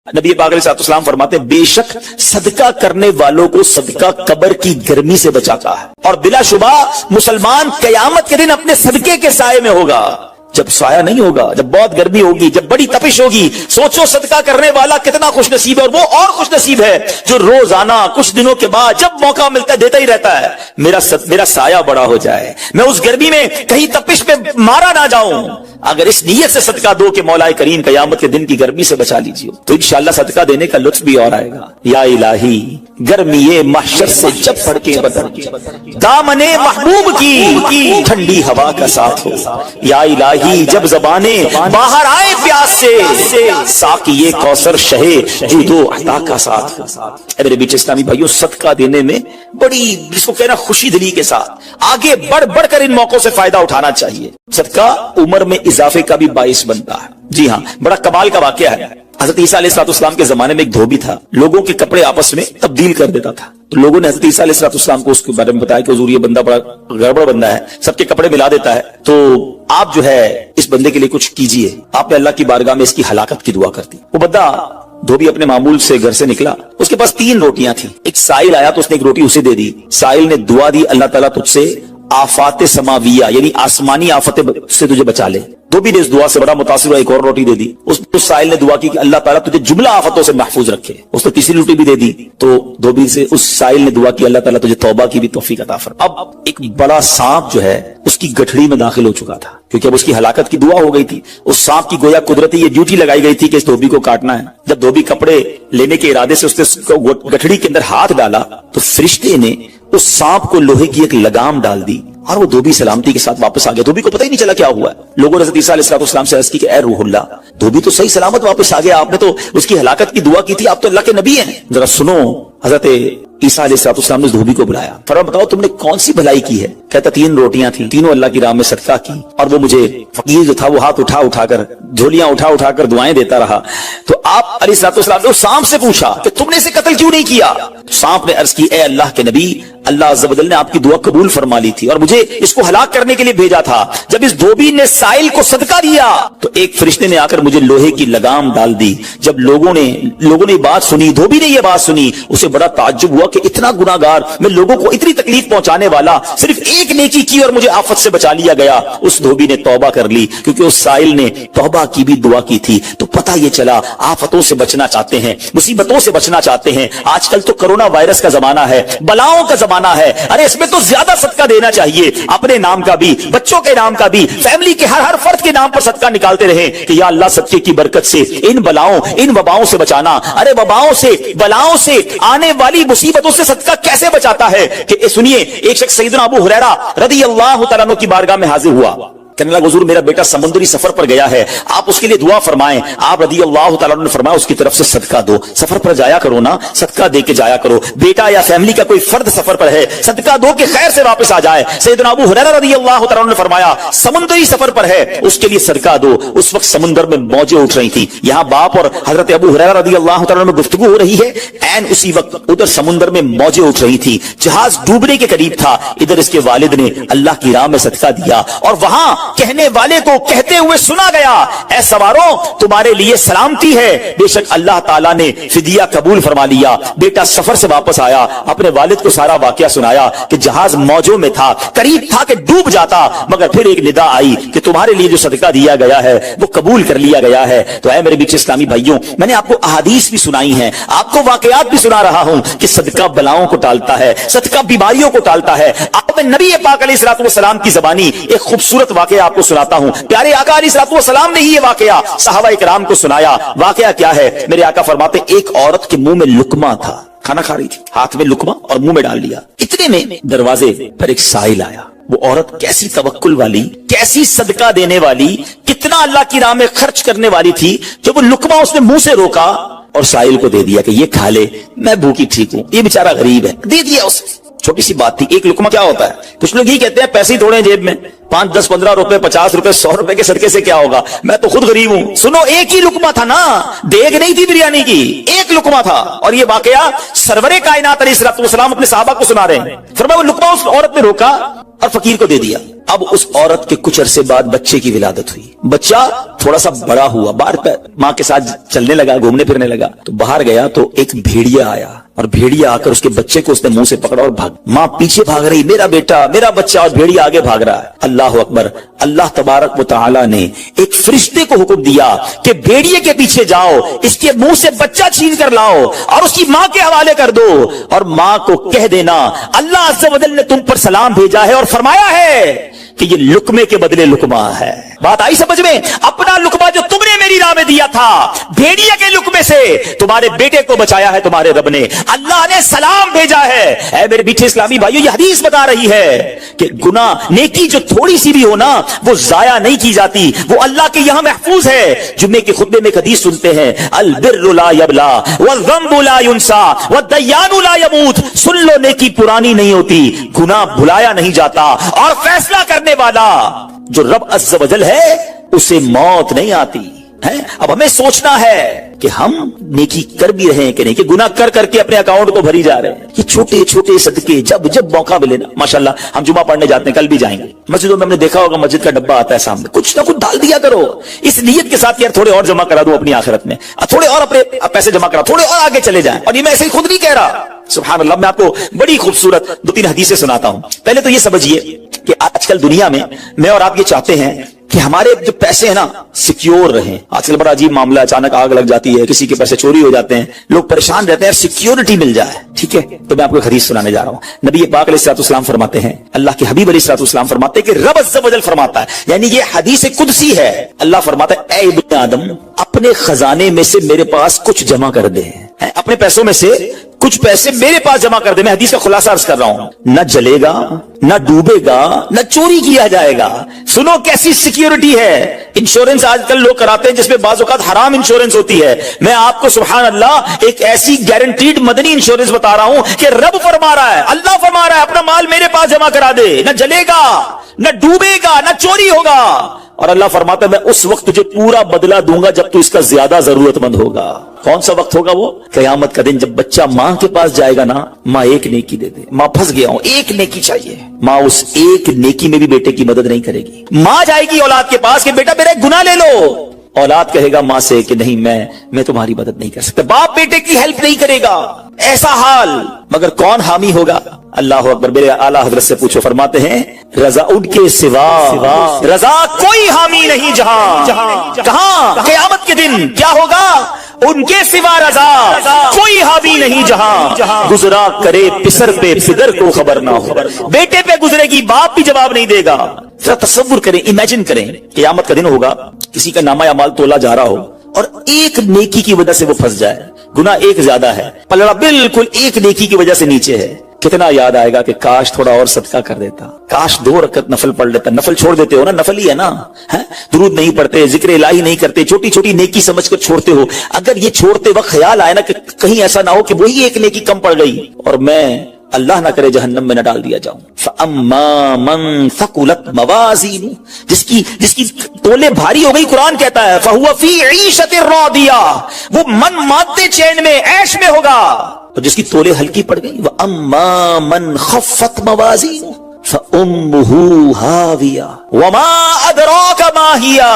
नबी पाक अलैहिस्सलाम फरमाते हैं, बेशक सदका करने वालों को सदका कब्र की गर्मी से बचाता है, और बिलाशुबा मुसलमान कयामत के दिन अपने सदके के साये में होगा। जब साया नहीं होगा, जब बहुत गर्मी होगी, जब बड़ी तपिश होगी, सोचो सदका करने वाला कितना खुश नसीब है। और वो और खुश नसीब है जो रोजाना कुछ दिनों के बाद जब मौका मिलता है देता ही रहता है, मेरा साया बड़ा हो जाए, मैं उस गर्मी में कहीं तपिश में मारा ना जाऊं। अगर इस नीयत से सदका दो कि मौला करीम कयामत के दिन की गर्मी से बचा लीजिए, तो इंशाअल्लाह सदका देने का लुत्फ भी और आएगा। या इलाही गर्मी महशर से जब फड़के बदन, दामने महबूब की ठंडी हवा का साथ हो। या इलाही जब जबाने बाहर आए प्यास से, साक़िए कौसर शहे जूदो अता का साथ हो। मेरे बीच इस्लामी भाइयों, सदका देने में बड़ी, जिसको कहना खुशी दिली के साथ आगे बढ़ बढ़कर इन मौकों से फायदा उठाना चाहिए। सदका उम्र में इजाफे का भी बाइस बनता है। जी हाँ, बड़ा कमाल का वाकया है। हजरत ईसा अलैहिस्सलाम के जमाने में एक धोबी था, लोगों के कपड़े आपस में तब्दील कर देता था। तो लोगों ने हजरत ईसा अलैहिस्सलाम को उसके बारे में बताया कि हुजूर, ये बंदा बड़ा गड़बड़ बंदा है, सबके कपड़े मिला देता है, तो आप जो है इस बंदे के लिए कुछ कीजिए। आपने अल्लाह की बारगाह में इसकी हलाकत की दुआ कर दी। वो बंदा धोबी अपने मामूल से घर से निकला, उसके पास 3 रोटियां थी। एक साइल आया तो उसने एक रोटी उसे दे दी। साइल ने दुआ दी, अल्लाह ताला तुझसे आफाते समाविया यानी आसमानी आफतें से तुझे बचा ले। धोबी ने इस दुआ से बड़ा मुतासिर हुआ, एक और रोटी दे दी। उस साइल ने दुआ की कि अल्लाह ताला तुझे जुमला आफतों से महफूज रखे। उसने तीसरी रोटी भी दे दी। तो धोबी से उस साइल ने दुआ की, अल्लाह ताला तुझे तौबा की भी तौफीक अता फरमा। अब एक बड़ा सांप जो है उसकी गठड़ी में दाखिल हो चुका था, क्योंकि अब उसकी हलाकत की दुआ हो गई थी। उस सांप की गोया कुदरती ये ड्यूटी लगाई गई थी कि इस धोबी को काटना है। जब धोबी कपड़े लेने के इरादे से उसने गठड़ी के अंदर हाथ डाला, तो फरिश्ते ने उस सांप को लोहे की एक लगाम डाल दी और वो धोबी सलामती के साथ वापस आ गया। धोबी को पता ही नहीं चला क्या हुआ है। लोगों ने हज़रत ईसा अलैहिस्सलाम से अर्ज़ की कि ए रूहुल्लाह, धोबी तो सही सलामत वापस आ गया, आपने तो उसकी हलाकत की दुआ की थी, आप तो अल्लाह के नबी हैं। जरा सुनो, हज़रत ईसा अलैहिस्सलाम ने धोबी को बुलाया, फरमाया बताओ तुमने कौन सी भलाई की है। कहता 3 रोटियां थी, तीनों अल्लाह की राह में सदका की, और वो मुझे फकीर जो था वो हाथ उठा उठाकर, झोलियां उठा उठाकर दुआएं देता रहा। तो आप अलैहिस्सलाम ने उस सांप से पूछा कि तुमने इसे कत्ल क्यों नहीं किया। सांप ने अर्ज की, ए अल्लाह के नबी, अल्लाह अज़्ज़ व जल ने आपकी दुआ कबूल फरमा ली थी और मुझे इसको हलाक करने के लिए भेजा था। जब इस धोबी ने साइल को सदका दिया तो एक फरिश्ते ने आकर मुझे लोहे की लगाम डाल दी। जब लोगों ने बात सुनी, धोबी ने ये बात सुनी, उसे बड़ा ताज्जुब हुआ कि इतना गुनाहगार, मैं लोगों को इतनी तकलीफ पहुंचाने वाला, सिर्फ एक नेकी की और मुझे आफत से बचा लिया गया। उस धोबी ने तौबा कर ली, क्योंकि उस साइल ने तौबा की भी दुआ की थी। तो पता ये चला, आफतों से बचना चाहते हैं, मुसीबतों से बचना चाहते हैं। आजकल तो कोरोना वायरस का जमाना है, बलाओं का जमाना है। अरे इसमें तो ज्यादा सदका देना चाहिए, अपने नाम का भी, बच्चों के नाम का भी, फैमिली के हर फर्द के नाम पर सदका निकालते रहे कि या अल्लाह सदके की बरकत से इन बलाओं, इन वबाओं से बचाना। अरे वबाओं से, बलाओं से, आने वाली मुसीबतों से सदका कैसे बचाता है कि सुनिए, एक शख्स सैयदना अबू हुरैरा रज़ियल्लाहु तआला अन्हु की बारगाह में हाजिर हुआ। कहने लगा, हुजूर मेरा बेटा समुद्री सफर पर गया है, आप उसके लिए दुआ फरमाएं। आप रज़ियल्लाहु तआला अन्हु ने फरमाया, उसकी तरफ से सदका दो, सफर पर जाया करो ना, सदका दे के जाया करो। बेटा या फैमिली का कोई फर्द सफर पर है, सदका दो के खैर से वापस आ जाए। सैयदना अबू हुरैरा रज़ियल्लाहु तआला अन्हु ने फरमाया, समुद्री सफर पर है, उसके लिए सदका दो। उस वक्त समुद्र में मौजें उठ रही थी। यहां बाप और हजरत अबू हुरैरा रज़ियल्लाहु तआला अन्हु में गुफ्तगू हो रही है, एन उसी वक्त उधर समुद्र में मौजें उठ रही थी, जहाज डूबने के करीब था। इधर इसके वालिद ने अल्लाह की राह में सदका दिया और वहां कहने वाले को कहते हुए सुना गया, ऐ सवारों तुम्हारे लिए सलामती है, बेशक अल्लाह ताला ने फिदिया कबूल फरमा लिया। बेटा सफर से वापस आया, अपने वालिद को सारा वाकया सुनाया कि जहाज मौजों में था, करीब था कि डूब जाता, मगर फिर एक निदा आई कि तुम्हारे लिए जो सदका दिया गया है वो कबूल कर लिया गया है। तो ऐ मेरे बीच इस्लामी भाइयों, मैंने आपको अहादीस भी सुनाई है, आपको वाकयात भी सुना रहा हूं कि सदका बलाओं को टालता है, सदका बीमारियों को टालता है। आप नबी पाक अलैहिस्सलातु वस्सलाम की ज़बानी एक खूबसूरत वाकया आपको सुनाता हूं। प्यारे आका अलैहिस्सलातु वस्सलाम ने ही ये वाकया सहाबा इकराम को सुनाया। वाकया क्या है? मेरे आका फरमाते, एक औरत के मुंह में लुकमा था, खाना खा रही थी, हाथ में लुकमा और मुंह में डाल लिया। इतने में दरवाजे पर एक साइल आया। वो औरत कैसी तवक्कुल वाली, कैसी सदका देने वाली, कितना अल्लाह की राह में खर्च करने वाली थी, जब वो लुकमा उसने मुंह से रोका और साइल को दे दिया कि ये खा ले, मैं भूखी ठीक हूं, ये बेचारा गरीब है, दे दिया उसे। छोटी सी बात थी। एक लुकमा क्या होता है? कुछ लोग ये कहते हैं पैसे ही थोड़े जेब में, 5, 10, 15 रुपए, 50 रुपए, 100 रुपए के सदके से क्या होगा, मैं तो खुद गरीब हूं। सुनो, एक ही लुकमा था ना, देग नहीं थी बिरयानी की, एक लुकमा था। और ये वाकया सरवरे कायनात अलैहिस्सलाम अपने सहाबा को सुना रहे हैं। फरमाया वो लुकमा उस औरत ने रोका और फकीर को दे दिया। अब उस औरत के कुछ अरसे बाद बच्चे की विलादत हुई। बच्चा थोड़ा सा बड़ा हुआ, बाहर मां के साथ चलने लगा, घूमने फिरने लगा। तो बाहर गया तो एक भेड़िया आया और भेड़िया आकर उसके बच्चे को उसने मुंह से पकड़ा और भाग। मां पीछे भाग रही, मेरा बेटा, मेरा बच्चा, और भेड़िया आगे भाग रहा है। अल्लाह अकबर। अल्लाह तबारक व तआला ने एक फरिश्ते को हुक्म दिया कि भेड़िए के पीछे जाओ, इसके मुंह से बच्चा छीन कर लाओ और उसकी मां के हवाले कर दो, और मां को कह देना अल्लाह अज़्ज़ व जल ने तुम पर सलाम भेजा है और फरमाया है कि ये लुकमे के बदले लुकमा है। बात आई समझ में? अपना लुकमा जो तुमने मेरी राह में दिया था, भेड़िए के लुकमे से तुम्हारे बेटे को बचाया है तुम्हारे रब ने, अल्लाह ने सलाम भेजा है। ऐ मेरे मीठे इस्लामी भाइयों, ये हदीस बता रही है कि गुनाह, नेकी जो थोड़ी सी भी हो ना, वो जाया नहीं की जाती, वो अल्लाह के यहां महफूज है। जुम्मे के खुतबे में एक हदीस सुनते हैं, अल बिर्रु ला यबला वज़्ज़म्बु ला युनसा वद्दय्यानु ला यमूत। सुन लो, नेकी पुरानी नहीं होती, गुनाह भुलाया नहीं जाता, और फैसला करने वाला जो रब अज़्ज़ व जल है उसे मौत नहीं आती है। अब हमें सोचना है कि हम नेकी कर भी रहे हैं कि नहीं, कि गुनाह कर करके अपने अकाउंट को भरी जा रहे हैं। ये छोटे छोटे सदके जब जब मौका मिले ना, माशाल्लाह, हम जुमा पढ़ने जाते हैं, कल भी जाएंगे मस्जिदों में, हमने देखा होगा मस्जिद का डब्बा आता है सामने, कुछ ना कुछ डाल दिया करो इस नियत के साथ, यार थोड़े और जमा करा दो अपनी आखिरत में, थोड़े और अपने पैसे जमा करा, थोड़े और आगे चले जाएं। और ये मैं ऐसे ही खुद नहीं कह रहा, सुभान अल्लाह। मैं आपको बड़ी खूबसूरत 2-3 हदीसें सुनाता हूं। पहले तो ये समझिए कि आजकल दुनिया में मैं और आप ये चाहते हैं कि हमारे जो पैसे हैं ना सिक्योर रहें। आजकल बड़ा अजीब मामला, अचानक आग लग जाती है, किसी के पैसे चोरी हो जाते हैं, लोग परेशान रहते हैं, सिक्योरिटी मिल जाए। ठीक है, तो मैं आपको एक हदीस सुनाने जा रहा हूं। नबी पाक अलैहिस्सलाम फरमाते हैं, अल्लाह के हबीब अलैहिस्सलाम फरमाते हैं कि रब अज़्ज़ व जल फरमाता है, यानी ये हदीस कुदसी है। अल्लाह फरमाता है, ऐ इब्ने आदम, अपने खजाने में से मेरे पास कुछ जमा कर दे, अपने पैसों में से कुछ पैसे मेरे पास जमा कर दे। मैं हदीस का खुलासा अर्ज कर रहा हूं, न जलेगा, न डूबेगा, न चोरी किया जाएगा। सुनो कैसी सिक्योरिटी है। इंश्योरेंस आजकल लोग कराते हैं जिसमें बाज़ औक़ात हराम इंश्योरेंस होती है। मैं आपको सुभान अल्लाह एक ऐसी गारंटीड मदनी इंश्योरेंस बता रहा हूं कि रब फरमा रहा है, अल्लाह फरमा रहा है, अपना माल मेरे पास जमा करा दे, न जलेगा, न डूबेगा, न चोरी होगा। और अल्लाह फरमाता है, मैं उस वक्त तुझे पूरा बदला दूंगा जब तू इसका ज्यादा जरूरतमंद होगा। कौन सा वक्त होगा वो? क़यामत का दिन, जब बच्चा मां के पास जाएगा ना, मां एक नेकी दे दे, मां फंस गया हूं, एक नेकी चाहिए, मां उस एक नेकी में भी बेटे की मदद नहीं करेगी। मां जाएगी औलाद के पास कि बेटा मेरा एक गुनाह ले लो, औलाद कहेगा मां से कि नहीं, मैं तुम्हारी मदद नहीं कर सकता। बाप बेटे की हेल्प नहीं करेगा, ऐसा हाल। मगर कौन हामी होगा? अल्लाह अकबर। मेरे आला हजरत से पूछो, फरमाते हैं रजा उनके सिवा रजा कोई हामी नहीं जहां। कहां? क़यामत के दिन क्या होगा? उनके सिवा रजा कोई हामी नहीं जहां। गुजरा करे पिसर पे फिदर को खबर ना हो। बेटे पे गुजरेगी, बाप भी जवाब नहीं देगा। जरा तसव्वुर करें, इमेजिन करें, क़यामत का दिन होगा, किसी का नामा या माल तोला जा रहा हो और एक नेकी की वजह से वो फंस जाए। गुनाह एक ज्यादा है, पलड़ा बिल्कुल एक नेकी की वजह से नीचे है। कितना याद आएगा कि काश थोड़ा और सदका कर देता, काश 2 रकत नफल पढ़ लेता। नफल छोड़ देते हो ना, नफल ही है ना, है? दुरूद नहीं पढ़ते, जिक्र इलाही नहीं करते, छोटी छोटी नेकी समझकर छोड़ते हो। अगर ये छोड़ते वक्त ख्याल आए ना कि कहीं ऐसा ना हो कि वही एक नेकी कम पड़ गई और मैं अल्लाह ना करे जहन्नम में न डाल दिया जाऊं। फअम्मा मन सकुलत मवाज़ीनु, जिसकी तोले भारी हो गई, कुरान कहता है फहुवा फी ईशतिर रादिया, वो मन माते चैन में, ऐश में होगा। और जिसकी तोले हल्की पड़ गई, व अम्मा मन खफ्फत मवाज़ीनु फउम्मुहु हाविया वमा अदराका मा हिया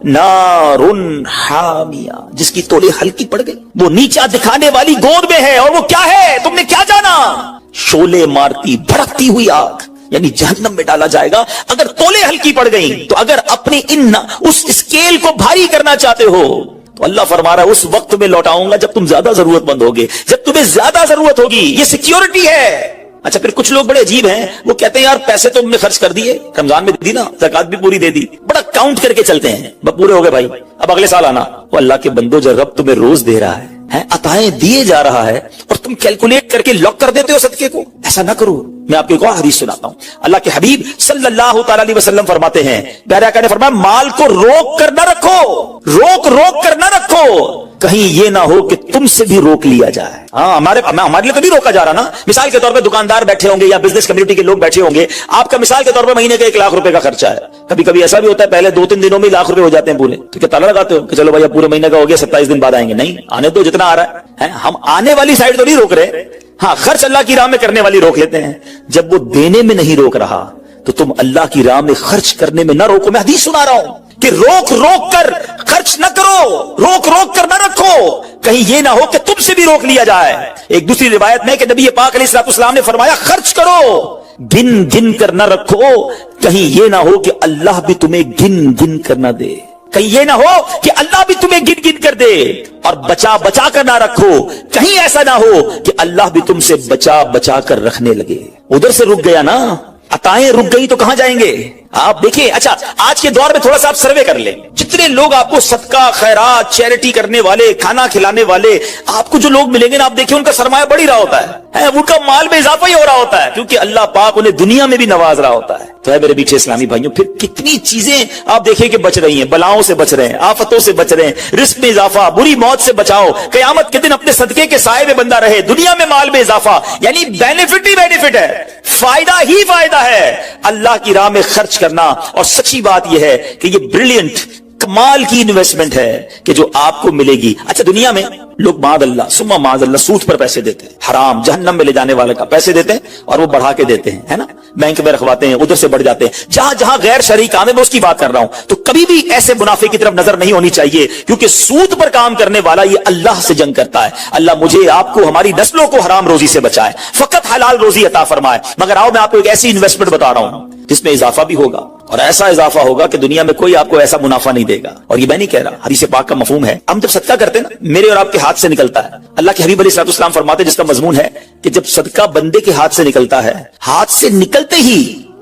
नारुन हामिया, जिसकी तोले हल्की पड़ गई, वो नीचा दिखाने वाली गोद में है। और वो क्या है, तुमने क्या जाना? शोले मारती भड़कती हुई आग, यानी जहन्नम में डाला जाएगा अगर तोले हल्की पड़ गई। तो अगर अपने उस स्केल को भारी करना चाहते हो तो अल्लाह फरमा रहा है उस वक्त में लौटाऊंगा जब तुम ज्यादा जरूरतमंद होगे, जब तुम्हें ज्यादा जरूरत होगी। ये सिक्योरिटी है। अच्छा, फिर कुछ लोग बड़े अजीब हैं, वो कहते हैं यार पैसे तो हमने खर्च कर दिए, रमजान में दी ना, ज़कात भी पूरी दे दी, बड़ा काउंट करके चलते हैं, पूरे हो गए भाई, अब अगले साल आना। वो अल्लाह के बंदो, जब रब तुम्हें रोज दे रहा है, है, अताएं दिए जा रहा है और तुम कैलकुलेट करके लॉक कर देते हो सदके को। ऐसा ना करो। मैं आपको एक और हदीस सुनाता हूं। अल्लाह के हबीब सल्लल्लाहु ताला अलैहि वसल्लम फरमाते हैं, प्यारे आका ने फरमाया, माल को रोक कर ना रखो, रोक कर ना रखो, कहीं ये ना हो कि तुमसे भी रोक लिया जाए। हाँ, हमारे लिए तो नहीं रोका जा रहा ना। मिसाल के तौर पे दुकानदार बैठे होंगे या बिजनेस कम्युनिटी के लोग बैठे होंगे, आपका मिसाल के तौर पे महीने का 1 लाख रुपए का खर्चा है। कभी कभी ऐसा भी होता है पहले 2-3 दिनों में लाख रुपए हो जाते हैं पूरे, तो क्या ताला लगाते हो कि चलो भैया पूरे महीने का हो गया, 27 दिन बाद आएंगे? नहीं, आने दो जितना आ रहा है। हम आने वाली साइड तो नहीं रोक रहे, हाँ, खर्च अल्लाह की राह में करने वाली रोक लेते हैं। जब वो देने में नहीं रोक रहा तो तुम अल्लाह की राह में खर्च करने में ना रोको। मैं हदीस सुना रहा हूं कि रोक कर खर्च न करो, रोक कर न रखो, कहीं ये ना हो कि तुमसे भी रोक लिया जाए। एक दूसरी रिवायत में कि नबी पाक अलैहिस्सलाम ने फरमाया, खर्च करो, गिन कर न रखो, कहीं ये ना हो कि अल्लाह भी तुम्हें गिन कर न दे, कहीं ये ना हो कि अल्लाह भी तुम्हें गिन कर दे। और बचा कर ना रखो, कहीं ऐसा ना हो कि अल्लाह भी तुमसे बचा कर रखने लगे। उधर से रुक गया ना, अताएं रुक गई तो कहां जाएंगे आप? देखिए, अच्छा, आज के दौर में थोड़ा सा आप सर्वे कर लें, जितने लोग आपको सदका, खैरात, चैरिटी करने वाले, खाना खिलाने वाले, आपको जो लोग मिलेंगे ना, आप देखिए उनका सरमाया बढ़ ही रहा होता है, उनका माल में इजाफा ही हो रहा होता है, क्योंकि अल्लाह पाक उन्हें दुनिया में भी नवाज रहा होता है। तो है मेरे पीछे इस्लामी भाइयों, फिर कितनी चीजें आप देखिए कि बच रही हैं, बलाओं से बच रहे हैं, आफतों से बच रहे हैं, रिस्क में इजाफा, बुरी मौत से बचाओ, कयामत के दिन अपने सदके के साए में बंदा रहे, दुनिया में माल में इजाफा, यानी बेनिफिट ही बेनिफिट है, फायदा ही फायदा है अल्लाह की राह में खर्च करना। और सच्ची बात यह है कि ये ब्रिलियंट, कमाल की इन्वेस्टमेंट है कि जो आपको मिलेगी। अच्छा, दुनिया में लोग मादअल्लाह सुम्मा मादअल्लाह सूद पर पैसे देते हैं, हराम जहन्नम में ले जाने वाले का पैसे देते हैं और वो बढ़ा के देते हैं, है ना, बैंक में रखवाते हैं, उधर से बढ़ जाते हैं। जहां जहां गैर शरई काम है, मैं उसकी बात कर रहा हूं। तो कभी भी ऐसे मुनाफे की तरफ नजर नहीं होनी चाहिए, क्योंकि सूद पर काम करने वाला ये अल्लाह से जंग करता है। अल्लाह मुझे, आपको, हमारी नस्लों को हराम रोजी से बचाए, फकत हलाल रोजी अता फरमाए। मगर आओ, मैं आपको एक ऐसी इन्वेस्टमेंट बता रहा हूं जिसमें इजाफा भी होगा, और ऐसा इजाफा होगा कि दुनिया में कोई आपको ऐसा मुनाफा नहीं देगा। और ये मैं नहीं कह रहा, हदीस पाक का मफहूम है। हम जब सदका करते हैं ना, मेरे और आपके हाथ से निकलता है। अल्लाह के हबीब अलैहिस्सलाम फरमाते, जिसका मजमून है कि जब सदका बंदे के हाथ से निकलता है, हाथ से निकलते ही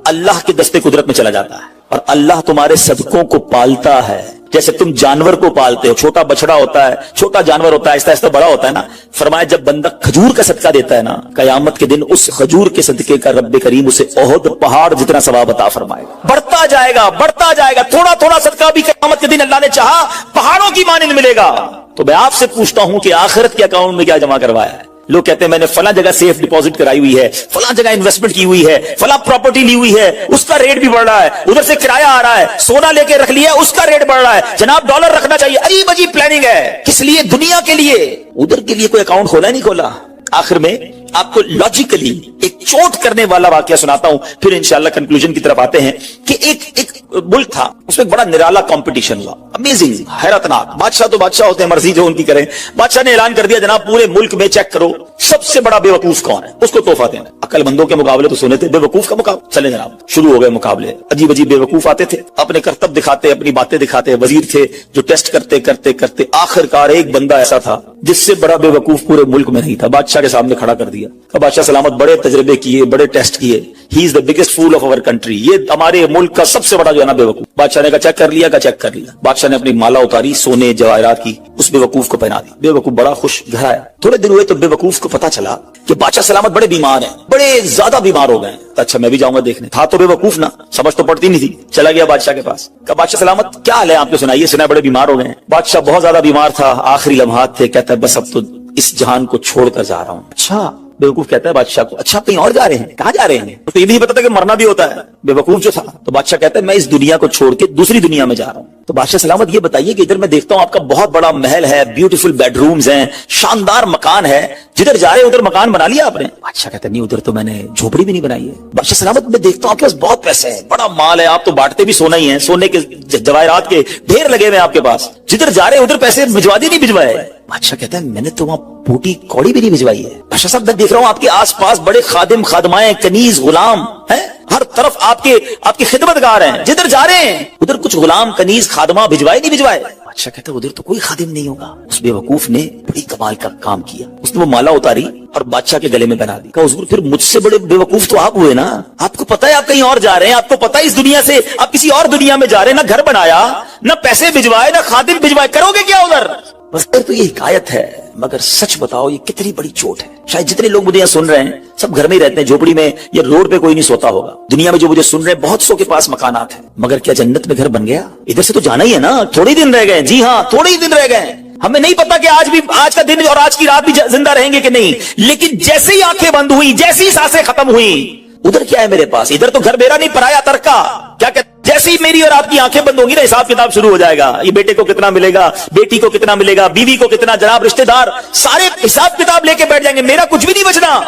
अल्लाह के दस्ते कुदरत में चला जाता है, और अल्लाह तुम्हारे सदकों को पालता है जैसे तुम जानवर को पालते हो। छोटा बछड़ा होता है, छोटा जानवर होता है, आहिस्ता आहिस्ता बड़ा होता है ना। फरमाया, जब बंदा खजूर का सदका देता है ना, कयामत के दिन उस खजूर के सदके का रब्बे करीम उसे ओहद पहाड़ जितना सवाब अता फरमाएगा। बढ़ता जाएगा, थोड़ा थोड़ा सदका भी कयामत के दिन अल्लाह ने चाहा पहाड़ों की मानिंद मिलेगा। तो मैं आपसे पूछता हूं कि आखिरत के अकाउंट में क्या जमा करवाया है? लोग कहते हैं मैंने फला जगह सेफ डिपॉजिट कराई हुई है, फला जगह इन्वेस्टमेंट की हुई है, फला प्रॉपर्टी ली हुई है, उसका रेट भी बढ़ रहा है, उधर से किराया आ रहा है, सोना लेके रख लिया, उसका रेट बढ़ रहा है, जनाब डॉलर रखना चाहिए। अजीब अजीब प्लानिंग है, किस लिए? दुनिया के लिए। उधर के लिए कोई अकाउंट खोला नहीं खोला। आखिर में आपको लॉजिकली एक चोट करने वाला वाकया सुनाता हूं, फिर इंशाल्लाह कंक्लूजन की तरफ आते हैं। कि एक मुल्क था, उसमें बड़ा निराला कंपटीशन हुआ, अमेजिंग, हैरतनाक। बादशाह तो बादशाह होते हैं, मर्जी जो उनकी करें। बादशाह ने ऐलान कर दिया, जनाब पूरे मुल्क में चेक करो सबसे बड़ा बेवकूफ कौन है, उसको तोहफा देना। अक्लमंदों के मुकाबले तो सुने थे, बेवकूफ का मुकाबला। चले जनाब, शुरू हो गए मुकाबले। अजीब अजीब बेवकूफ आते थे, अपने करतब दिखाते, अपनी बातें दिखाते। वजीर थे जो टेस्ट करते करते करते आखिरकार एक बंदा ऐसा था जिससे बड़ा बेवकूफ पूरे मुल्क में नहीं था, बादशाह के सामने खड़ा कर दिया। बादशाह सलामत, बड़े तजर्बे किए, बड़े टेस्ट किए, he is the biggest fool of our country, ये हमारे मुल्क का सबसे बड़ा जो है ना बेवकूफ। बादशाह ने कहा चेक कर लिया, चेक कर लिया। बादशाह ने अपनी माला उतारी सोने जवाहरात की, उस बेवकूफ को पहना दी। बेवकूफ बड़ा खुश, घर आया। थोड़े दिन हुए तो बेवकूफ को पता चला कि बादशाह सलामत बड़े बीमार हैं, बड़े ज्यादा बीमार हो गए। तो अच्छा मैं भी जाऊंगा देखने। था तो बेवकूफ ना, समझ तो पड़ती नहीं थी। चला गया बादशाह के पास, कहा बादशाह सलामत क्या हाल है आपको, सुनाइए, सुना बड़े बीमार हो गए। बादशाह बहुत ज्यादा बीमार था, आखिरी लम्हात थे, कहता है बस अब तो इस जहान को छोड़कर जा रहा हूं। अच्छा, बेवकूफ कहता है बादशाह को, अच्छा कहीं और जा रहे हैं? कहां जा रहे हैं? तो ये नहीं पता था कि मरना भी होता है, बेवकूफ जो था। तो बादशाह कहता है मैं इस दुनिया को छोड़ के दूसरी दुनिया में जा रहा हूं। तो बादशाह सलामत ये बताइए कि इधर मैं देखता हूं आपका बहुत बड़ा महल है, ब्यूटीफुल बेडरूम्स हैं, शानदार मकान है, जिधर जा रहे हैं उधर मकान बना लिया आपने? बादशाह कहता है नहीं, उधर तो मैंने झोपड़ी भी नहीं बनाई है। बादशाह सलामत मैं देखता हूं आपके पास बहुत पैसे हैं, बड़ा माल है, आप तो बांटते भी सोना ही है, सोने के जवाहरात के ढेर लगे हुए आपके पास, जिधर जा रहे हैं उधर पैसे भिजवा दी नहीं भिजवाए? बादशाह कहता है मैंने तो वहां बूटी कौड़ी भी नहीं भिजवाई है। बादशाह साहब मैं देख रहा हूं आपके आसपास बड़े खादिम खादमाएं, कनीज, गुलाम हैं, हर तरफ आपके खिदमतगार हैं, जिधर जा रहे हैं उधर कुछ गुलाम, कनीज, खादमा भिजवाए नहीं भिजवाए? बादशाह कहता है उधर तो कोई खादिम नहीं होगा। उस बेवकूफ ने बड़ी कमाल का काम किया, उसने वो माला उतारी और बादशाह के गले में बना दी। कहा हुजूर फिर मुझसे बड़े बेवकूफ तो आप हुए ना, आपको पता है आप कहीं और जा रहे हैं, आपको पता है इस दुनिया से आप किसी और दुनिया में जा रहे हैं, ना घर बनाया, ना पैसे भिजवाए, ना खादिम भिजवाए, करोगे क्या उधर? बस फिर तो ये हिकायत है, مگر سچ بتاؤ یہ کتنی بڑی چوٹ ہے. شاید جتنے لوگ مجھے یہاں سن رہے ہیں سب گھر میں ہی رہتے ہیں, جھوپڑی میں یا روڈ پہ کوئی نہیں سوتا ہوگا. دنیا میں جو مجھے سن رہے ہیں بہت سو کے پاس مکانات ہیں, مگر کیا جنت میں گھر بن گیا؟ ادھر سے تو جانا ہی ہے نا, تھوڑے دن رہ گئے. جی ہاں, تھوڑے ہی دن رہ گئے. ہمیں نہیں پتا کہ آج کا دن اور آج کی رات بھی زندہ رہیں گے کہ نہیں, لیکن جیسے ہی آنکھیں بند ہوئی, جیسی ہی سانسیں ختم ہوئی, ادھر کیا ہے میرے پاس؟ ادھر تو گھر میرا نہیں, پرایا ترکا. کیا کہتے جیسے ہی میری اور آپ کی آنکھیں بند ہوں گی نا, حساب کتاب شروع ہو جائے گا. یہ بیٹے کو کتنا ملے گا, بیٹی کو کتنا ملے گا, بیوی کو کتنا, جناب رشتہ دار سارے حساب کتاب لے کے بیٹھ جائیں گے. میرا کچھ بھی نہیں بچنا.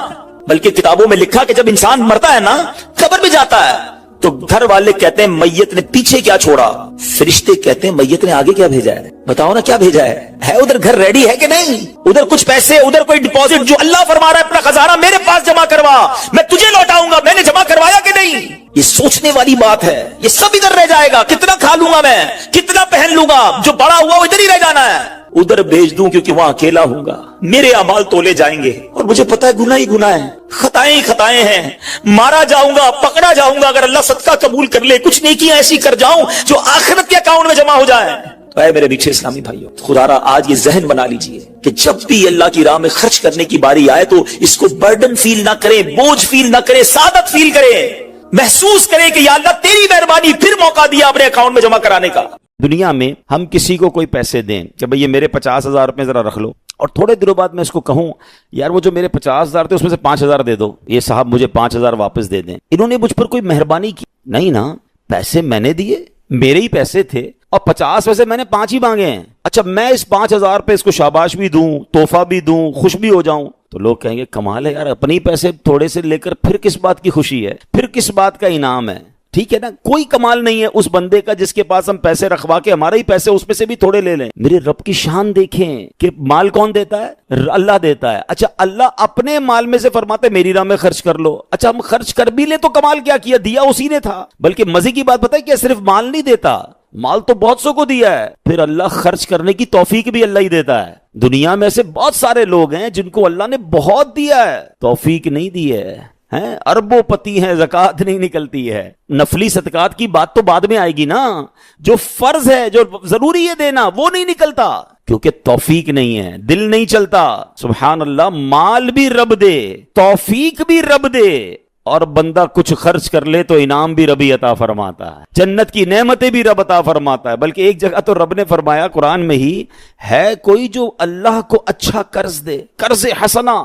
بلکہ کتابوں میں لکھا کہ جب انسان مرتا ہے نا, قبر میں جاتا ہے, تو گھر والے کہتے ہیں میت نے پیچھے کیا چھوڑا, فرشتے کہتے ہیں میت نے آگے کیا بھیجا ہے. بتاؤ نا کیا بھیجا ہے ادھر گھر ریڈی ہے کہ نہیں؟ ادھر کچھ پیسے, ادھر کوئی ڈپازٹ, جو اللہ فرما رہا ہے اپنا خزانہ میرے پاس جمع کروا, میں تجھے لوٹاؤں گا, میں نے جمع کروایا کہ نہیں؟ یہ سوچنے والی بات ہے. یہ سب ادھر رہ جائے گا. کتنا کھا لوں گا میں, کتنا پہن لوں گا, جو بڑا ہوا وہ ادھر ہی رہ جانا ہے. ادھر بھیج دوں کیونکہ وہاں اکیلا ہوں گا, میرے اعمال تولے جائیں گے, اور مجھے پتا ہے گناہ ہی گناہ ہے, خطائیں ہی خطائیں ہیں. مارا جاؤں گا, پکڑا جاؤں گا, اگر اللہ صدقہ قبول کر لے, کچھ نیکیاں ایسی کر جاؤں جو آخرت کے اکاؤنٹ میں جمع ہو جائے. تو اے میرے میٹھے اسلامی بھائیوں, خدا را آج یہ ذہن بنا لیجئے کہ جب بھی اللہ کی راہ میں خرچ کرنے کی باری آئے تو اس کو برڈن فیل نہ کرے, بوجھ فیل نہ کرے, سعادت فیل کرے, محسوس کرے کہ یا اللہ تیری مہربانی, پھر موقع دیا اپنے اکاؤنٹ میں جمع کرانے کا. دنیا میں ہم کسی کو کوئی پیسے دیں کہ بھئی یہ میرے 50,000 روپے ذرا رکھ لو, اور تھوڑے دنوں بعد میں اس کو کہوں یار وہ جو میرے 50,000 تھے اس میں سے 5,000 دے دو, یہ صاحب مجھے 5,000 واپس دے دیں. انہوں نے مجھ پر کوئی مہربانی کی نہیں نا, پیسے میں نے دیے, میرے ہی پیسے تھے, اور 50 میں سے میں نے 5 ہی مانگے ہیں. اچھا میں اس 5,000 پہ اس کو شاباش بھی دوں, تحفہ بھی دوں, خوش بھی ہو جاؤں, تو لوگ کہیں گے کمال ہے یار, اپنی پیسے تھوڑے سے لے کر پھر کس بات کی خوشی ہے, پھر کس بات کا انعام ہے. ٹھیک ہے نا, کوئی کمال نہیں ہے اس بندے کا جس کے پاس ہم پیسے رکھوا کے ہمارے ہی پیسے اس میں سے بھی تھوڑے لے لیں. میرے رب کی شان دیکھیں کہ مال کون دیتا ہے, اللہ دیتا ہے. اچھا اللہ اپنے مال میں سے فرماتے میری راہ میں خرچ کر لو. اچھا ہم خرچ کر بھی لیں تو کمال کیا کیا, دیا اسی نے تھا. بلکہ مزے کی بات بتائے کہ صرف مال نہیں دیتا, مال تو بہت سو کو دیا ہے, پھر اللہ خرچ کرنے کی توفیق بھی اللہ ہی دیتا ہے. دنیا میں ایسے بہت سارے لوگ ہیں جن کو اللہ نے بہت دیا ہے, توفیق نہیں دی ہے, اربوں پتی ہیں, زکوٰۃ نہیں نکلتی ہے. نفلی صدقات کی بات تو بعد میں آئے گی نا, جو فرض ہے, جو ضروری ہے دینا, وہ نہیں نکلتا کیونکہ توفیق نہیں ہے, دل نہیں چلتا. سبحان اللہ, مال بھی رب دے, توفیق بھی رب دے, اور بندہ کچھ خرچ کر لے تو انعام بھی ربی عطا فرماتا ہے, جنت کی نعمتیں بھی رب عطا فرماتا ہے. بلکہ ایک جگہ تو رب نے فرمایا قرآن میں ہی, ہے کوئی جو اللہ کو اچھا قرض دے, قرض حسنہ.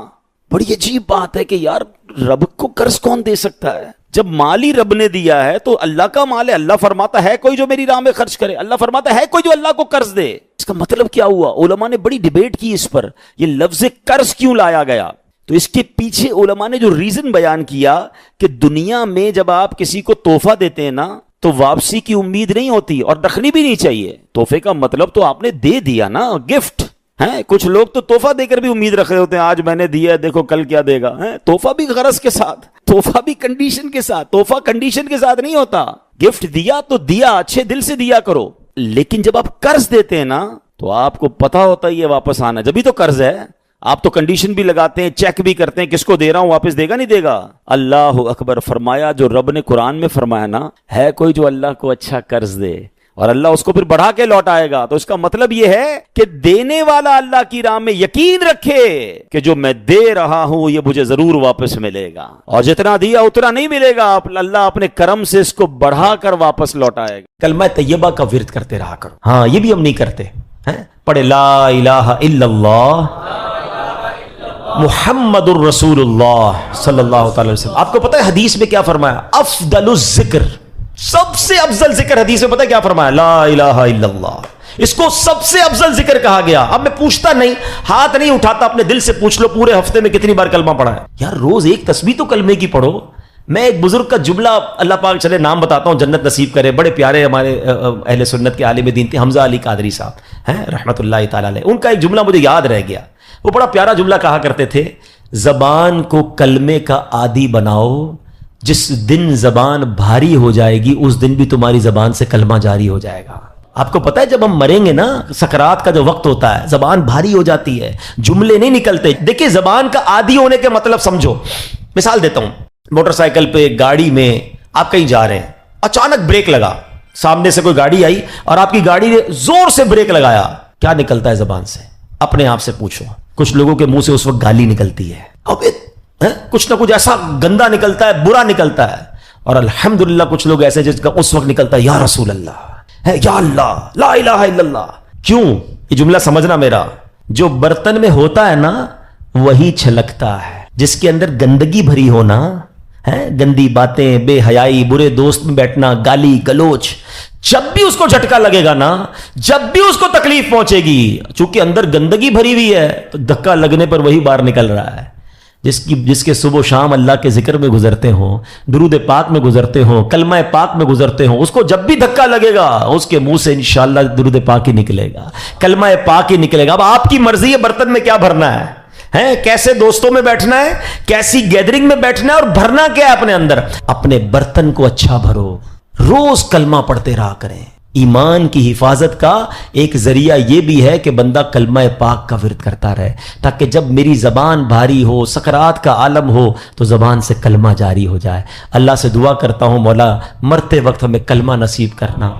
بڑی عجیب بات ہے کہ یار رب کو قرض کون دے سکتا ہے, جب مال ہی رب نے دیا ہے تو اللہ کا مال ہے. اللہ فرماتا ہے کوئی جو میری راہ میں خرچ کرے, اللہ فرماتا ہے کوئی جو اللہ کو قرض دے. اس کا مطلب کیا ہوا؟ علماء نے بڑی ڈیبیٹ کی اس پر, یہ لفظ قرض کیوں لایا گیا. تو اس کے پیچھے علماء نے جو ریزن بیان کیا کہ دنیا میں جب آپ کسی کو تحفہ دیتے ہیں نا تو واپسی کی امید نہیں ہوتی, اور رکھنی بھی نہیں چاہیے. تحفے کا مطلب تو آپ نے دے دیا نا, گفٹ ہے. کچھ لوگ تو تحفہ دے کر بھی امید رکھ رہے ہوتے ہیں, آج میں نے دیا دیکھو کل کیا دے گا. تحفہ بھی غرض کے ساتھ, تحفہ بھی کنڈیشن کے ساتھ. تحفہ کنڈیشن کے ساتھ نہیں ہوتا. گفٹ دیا تو دیا, اچھے دل سے دیا کرو. لیکن جب آپ قرض دیتے ہیں نا تو آپ کو پتا ہوتا ہے یہ واپس آنا, جبھی تو قرض ہے. آپ تو کنڈیشن بھی لگاتے ہیں, چیک بھی کرتے ہیں, کس کو دے رہا ہوں, واپس دے گا نہیں دے گا. اللہ اکبر. فرمایا جو رب نے قرآن میں فرمایا نا, ہے کوئی جو اللہ کو اچھا قرض دے اور اللہ اس کو پھر بڑھا کے لوٹائے گا. تو اس کا مطلب یہ ہے کہ دینے والا اللہ کی راہ میں یقین رکھے کہ جو میں دے رہا ہوں یہ مجھے ضرور واپس ملے گا, اور جتنا دیا اتنا نہیں ملے گا, اللہ اپنے کرم سے اس کو بڑھا کر واپس لوٹائے گا. کلمہ طیبہ کا ورد کرتے رہا کرو. ہاں یہ بھی ہم نہیں کرتے. پڑھے لا الہ الا اللہ محمد الرسول اللہ صلی اللہ تعالی وسلم. آپ کو پتہ ہے حدیث میں کیا فرمایا؟ افضل الذکر, سب سے افضل ذکر حدیث میں پتہ ہے کیا فرمایا؟ لا الہ الا اللہ. اس کو سب سے افضل ذکر کہا گیا. اب میں پوچھتا نہیں, ہاتھ نہیں اٹھاتا, اپنے دل سے پوچھ لو پورے ہفتے میں کتنی بار کلمہ پڑھا ہے. یار روز ایک تسبیح تو کلمے کی پڑھو. میں ایک بزرگ کا جملہ, اللہ پاک چلے نام بتاتا ہوں, جنت نصیب کرے, بڑے پیارے ہمارے اہل سنت کے عالم دین تھے, حمزہ علی قادری صاحب ہیں رحمت اللہ تعالی علیہ. ان کا ایک جملہ مجھے یاد رہ گیا. وہ بڑا پیارا جملہ کہا کرتے تھے, زبان کو کلمے کا عادی بناؤ, جس دن زبان بھاری ہو جائے گی اس دن بھی تمہاری زبان سے کلمہ جاری ہو جائے گا. آپ کو پتہ ہے جب ہم مریں گے نا, سکرات کا جو وقت ہوتا ہے, زبان بھاری ہو جاتی ہے, جملے نہیں نکلتے. دیکھیں زبان کا عادی ہونے کے مطلب سمجھو. مثال دیتا ہوں, موٹر سائیکل پہ, گاڑی میں آپ کہیں جا رہے ہیں, اچانک بریک لگا, سامنے سے کوئی گاڑی آئی اور آپ کی گاڑی نے زور سے بریک لگایا, کیا نکلتا ہے زبان سے؟ اپنے آپ سے پوچھو, کچھ لوگوں کے منہ سے اس وقت گالی نکلتی ہے، اب کچھ نہ کچھ ایسا گندا نکلتا ہے، برا نکلتا ہے، اور الحمدللہ کچھ لوگ ایسے جس کا اس وقت نکلتا ہے یا رسول اللہ ہے، یا اللہ، لا الہ الا اللہ۔ کیوں؟ یہ جملہ سمجھنا میرا، جو برتن میں ہوتا ہے نا وہی چھلکتا ہے، جس کے اندر گندگی بھری ہونا ہے، گندی باتیں، بے حیائی، برے دوست میں بیٹھنا، گالی گلوچ، جب بھی اس کو جھٹکا لگے گا نا، جب بھی اس کو تکلیف پہنچے گی، چونکہ اندر گندگی بھری ہوئی ہے تو دھکا لگنے پر وہی باہر نکل رہا ہے۔ جس کے صبح و شام اللہ کے ذکر میں گزرتے ہوں، درود پاک میں گزرتے ہوں، کلمہ پاک میں گزرتے ہوں، اس کو جب بھی دھکا لگے گا اس کے منہ سے انشاءاللہ درود پاک ہی نکلے گا، کلمہ پاک ہی نکلے گا۔ اب آپ کی مرضی ہے برتن میں کیا بھرنا ہے، کیسے دوستوں میں بیٹھنا ہے، کیسی گیدرنگ میں بیٹھنا ہے، اور بھرنا کیا ہے اپنے اندر۔ اپنے برتن کو اچھا بھرو، روز کلمہ پڑھتے رہا کریں۔ ایمان کی حفاظت کا ایک ذریعہ یہ بھی ہے کہ بندہ کلمہ پاک کا ورد کرتا رہے، تاکہ جب میری زبان بھاری ہو، سکرات کا عالم ہو، تو زبان سے کلمہ جاری ہو جائے۔ اللہ سے دعا کرتا ہوں مولا مرتے وقت ہمیں کلمہ نصیب کرنا،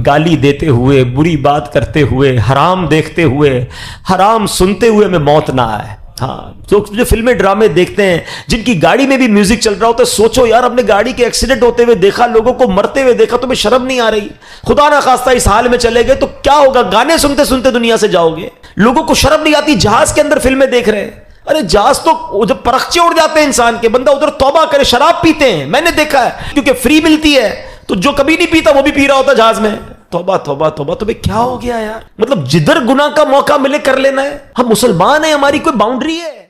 گالی دیتے ہوئے، بری بات کرتے ہوئے، حرام دیکھتے ہوئے، حرام سنتے ہوئے ہمیں موت نہ آئے۔ ہاں، جو فلمیں ڈرامے دیکھتے ہیں، جن کی گاڑی میں بھی میوزک چل رہا ہوتا ہے، سوچو یار، اپنے گاڑی کے ایکسیڈنٹ ہوتے ہوئے دیکھا، لوگوں کو مرتے ہوئے دیکھا، تمہیں شرم نہیں آ رہی؟ خدا نہ خواستہ اس حال میں چلے گئے تو کیا ہوگا؟ گانے سنتے سنتے دنیا سے جاؤ گے۔ لوگوں کو شرم نہیں آتی، جہاز کے اندر فلمیں دیکھ رہے ہیں، ارے جہاز تو جب پرخچے اڑ جاتے ہیں انسان کے، بندہ ادھر توبہ کرے، شراب پیتے ہیں، میں نے دیکھا ہے، کیونکہ فری ملتی ہے تو جو کبھی نہیں پیتا وہ بھی پی رہا ہوتا جہاز میں۔ توبہ توبہ توبہ، تمہیں کیا ہو گیا یار؟ مطلب جدھر گناہ کا موقع ملے کر لینا ہے۔ ہم مسلمان ہیں، ہماری کوئی باؤنڈری ہے؟